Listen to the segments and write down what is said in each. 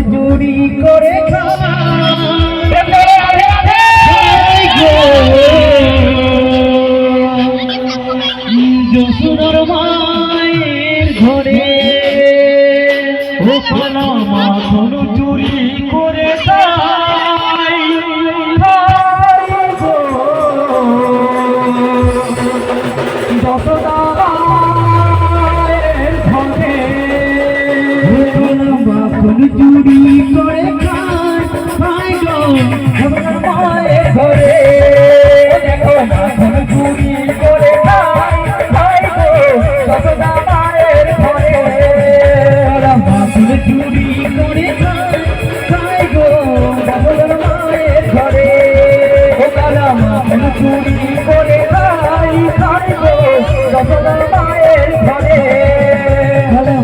চুরি করে যশোদার মায়ের ঘরে মাখন চুরি করে চুরি করে খাই গো মায়ের ঘরে দেখো মাখন চুরি করে খাই গো যশোদা মায়ের ঘরে মাখন চুরি করে খাই গো যশোদার মায়ের ঘরে মাখন চুরি করে খাই গো যশোদা মায়ের ঘরে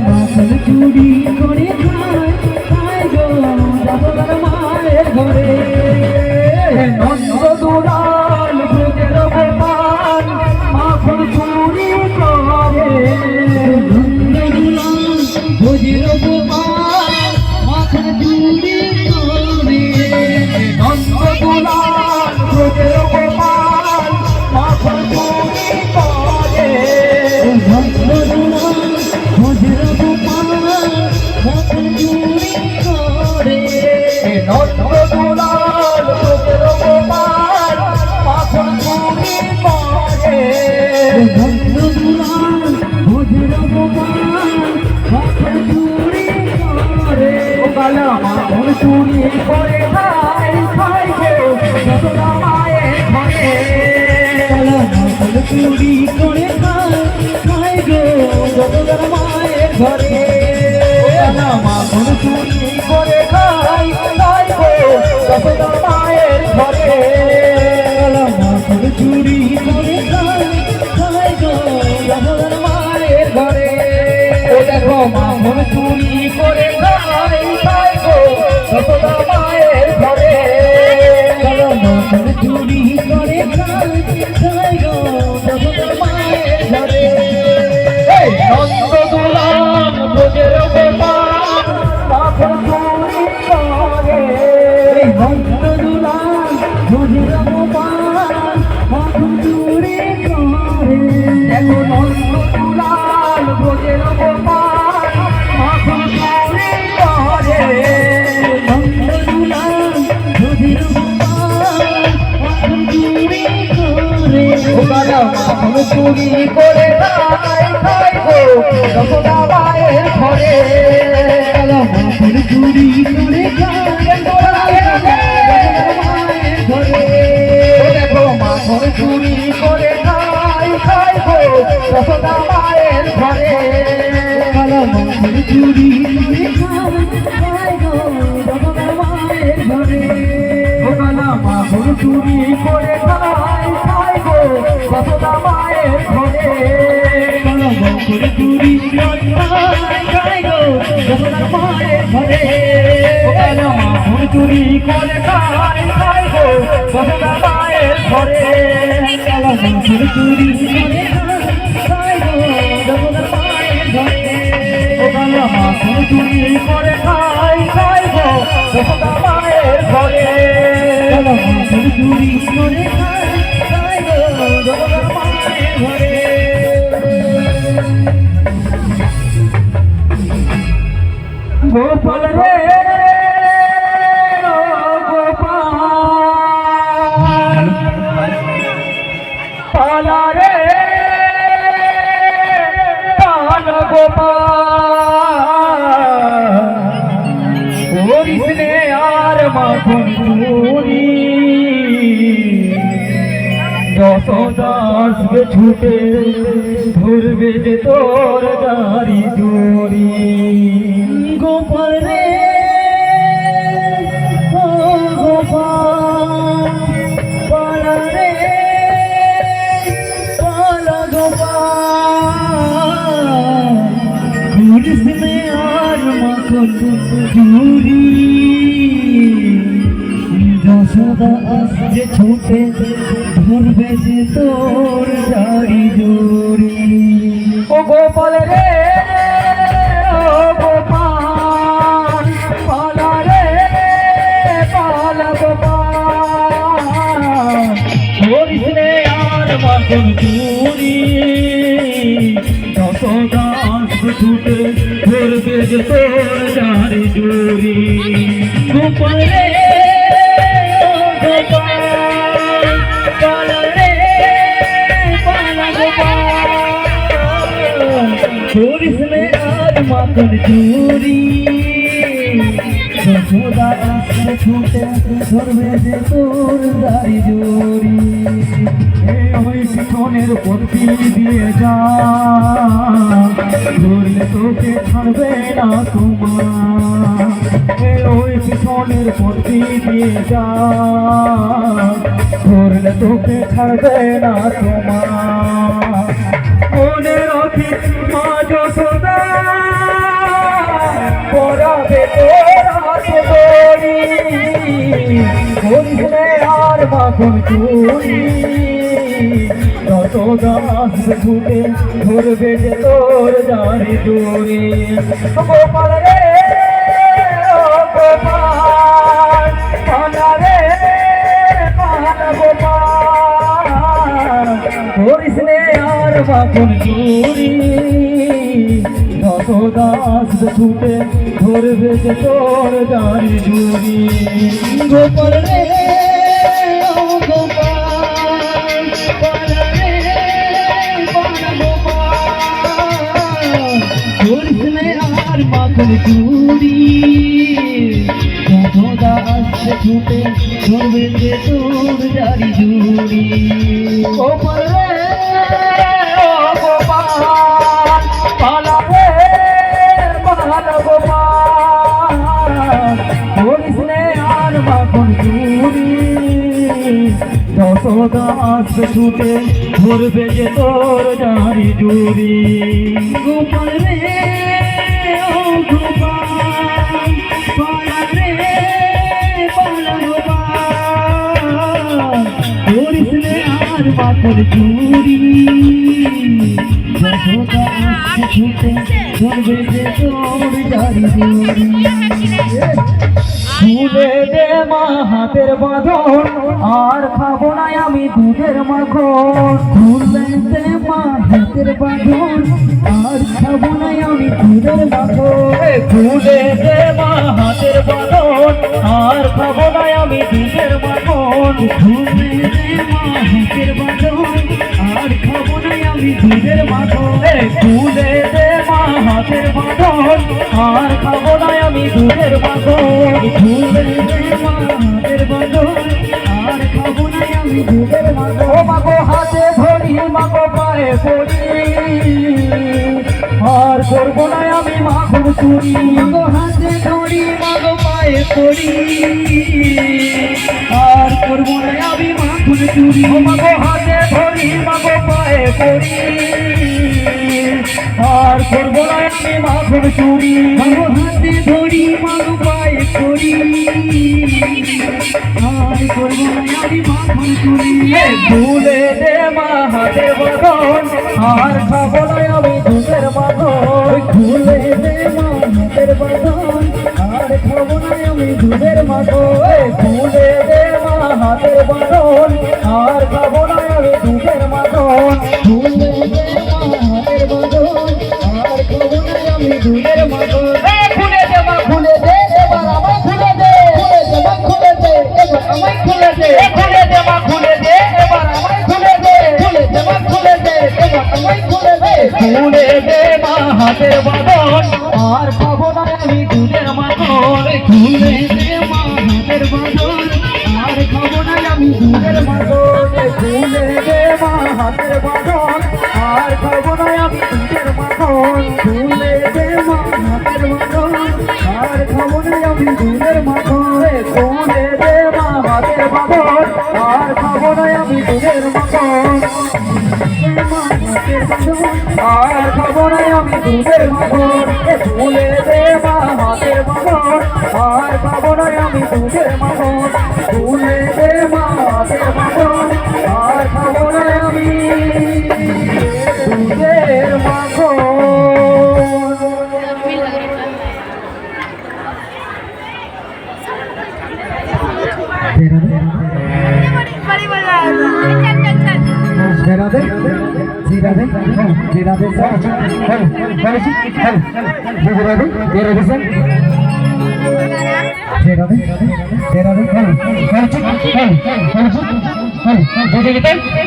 মাখন চুরি করে ঘরে নন্দ দুলাল ভোজের গোপাল মাখন চুরি করে নন্দ দুলাল ভোজের গোপাল মাখন চুরি করে নন্দ দুলাল ভোজের গোপাল মাখন চুরি করে নন্দ দুলাল ভোজের গোপাল মাখন চুরি করে নন্দ দুলাল ভোজের গোপাল মাখন চুরি করে নন্দ দুলাল ভোজের গোপাল মাখন চুরি করে মাখন চুরি করে খাই গো যশোদা মায়ের ঘরে মাখন চুরি করে খাই গো যশোদার মায়ের ঘরে মাখন চুরি করে খাই গো যশোদা মায়ের ঘরে মাখন চুরি করে খাই গো যশোদার মায়ের ঘরে দেখো মাখন চুরি করে খাই গো যশোদা মায়ের ঘরে মাখন চুরি করে খাই গো যশোদার মায়ের ঘরে নন্দ দুলাল ভোজের গোপাল মাখন চুরি করে নন্দ দুলাল ভোজের গোপাল মাখন চুরি করে দেখো নন্দ দুলাল ভোজের গোপাল মাখন চুরি করে নন্দ দুলাল ভোজের গোপাল মাখন চুরি করে মাখন চুরি করে খাই গো যশোদা মায়ের ঘরে মাখন চুরি করে মায়ের ঘরে দেখো মাখন চুরি করে খাই গো যশোদা মায়ের ঘরে মাখন চুরি করে খাই গো যশোদা মায়ের ঘরে মাখন চুরি করে খাই গো যশোদা মায়ের ঘরে মাখন চুরি খাই গো যশোদা মায়ের ঘরে মাখন চুরি করে খাই গো যশোদা মায়ের ঘরে মাখন চুরি করে খাই গো যশোদা মায়ের ঘরে মাখন চুরি করে খাই গো যশোদা মায়ের ঘরে মাখন চুরি করে খাই গো যশোদা মায়ের ঘরে গোপাল রে গোপাল পালা রে পাল গোপাল মাখন চুরি যশোদা আসবে ছুটে ধরবে যে তোর দাড়ি জড়ি গোপাল রে ও গোপাল পালা রে পালা গোপাল পুলিশ মে আর মাখন চুরি যশোদা আসবে ছুটে ধরবে যে তোর দাড়ি জড়ি ও গোপাল রে ও গোপাল পালা রে পালা গোপাল ধরিস রে আর মাখন চুরি যশোদা আসবে ছুটে ধরবে যে তোর দাড়ি জড়ি গোপাল রে ধরিস রে আর মাখন চুরি যশোদা আসবে ছুটে ধরবে যে তোর দাড়ি জড়ি ওই পিছনের পত্তি দিয়ে যা ধরলে তোকে ছাড়বে না তোমার ওই পিছনের পত্তি দিয়ে যা ধরলে তোকে ছাড়বে না তোমার মনে রাখিস মা যশোদা পরাবে তোর হাত ধরি ধরিস রে আর মাখন চুরি যশোদা আসবে ছুটে ধরবে যে তোর দাড়ি জড়ি গোপাল রে ও গোপাল পালা রে পালা গোপাল ধরিস রে আর মাখন চুরি যশোদা আসবে ছুটে ধরবে যে তোর দাড়ি জড়ি গোপাল রে ও গোপাল পালা রে পালা গোপাল ধরিস রে আর মাখন চুরি যশোদা আসবে ছুটে ধরবে যে তোর দাড়ি জড়ি গোপাল রে ও গোপাল পালা রে পালা গোপাল ধরিস রে আর মাখন চুরি যশোদা আসবে ছুটে ধরবে যে তোর দাড়ি জড়ি গোপাল রে ও গোপাল পালা রে পালা গোপাল ধরিস রে আর মাখন চুরি যশোদা আসবে ছুটে ধরবে যে তোর দাড়ি জড়ি খুলে দে মা হাতের বাঁধন আর খাবো না আমি দুধের মাখন খুলে দে মা হাতের বাঁধন আর খাবো না আমি দুধের মাখন খুলে দে মা হাতের বাঁধন আর খাবো না আমি দুধের মাখন খুলে দে মা হাতের বাঁধন আর খাবো না আমি দুধের মাখন খুলে দে মা হাতের বাঁধন আর খাবো না আমি দুধের মাখন খুলে দে মা হাতের বাঁধন আর খাবো না আমি দুধের মাখন ও মাগো হাতে ধরি মাগো পায়ে পড়ি আর করবো না আমি মাখন চুরি মাগো হাতে ধরি মাগো পায়ে পড়ি আর করবো না আমি মাখন চুরি ও মাগো হাতে ধরি মাগো পায়ে পড়ি আর করবো না আমি মাখন চুরি মাগো হাতে ধরি মাগো পায়ে পড়ি আর করবো না আমি মাখন চুরি ভুলে দে মা হাতের বাঁধন আর খাবো না আমি দুধের মাখন ভুলে দে মা হাতের বাঁধন আর খাবো না আমি দুধের মাখন ভুলে দে মা হাতের বাঁধন আর খাবো না আমি দুধের মাখন ভুলে দে মা হাতের বাঁধন আর খাবো না আমি দুধের মাখন খুলে দে মা খুলে দে এবার আমায় খুলে দে খুলে দে মা খুলে দে এবার আমায় খুলে দে খুলে দে মা খুলে দে এবার আমায় খুলে দে খুলে দে মা খুলে দে এবার আমায় খুলে দে খুলে দে মা হাতের বাঁধন আর খাবো না আমি দুধের মাখন খুলে দে মা হাতের বাঁধন আর খাবো না আমি দুধের মাখন খুলে দে মা হাতের বাঁধন আর খাবো না আমি দুধের মাখন খুলে দে মা হাতের বাঁধন আর খাবো না আমি দুধের মাখন খুলে দে মা হাতের বাঁধন আর খাবো না আমি দুধের মাখন আর খাবো না আমি দুধের মাখন খুলে দে মা হাতের বাঁধন আর খাবো না আমি দুধের মাখন খুলে দে মা হাতের বাঁধন আর খাবো না আমি দুধের মাখন।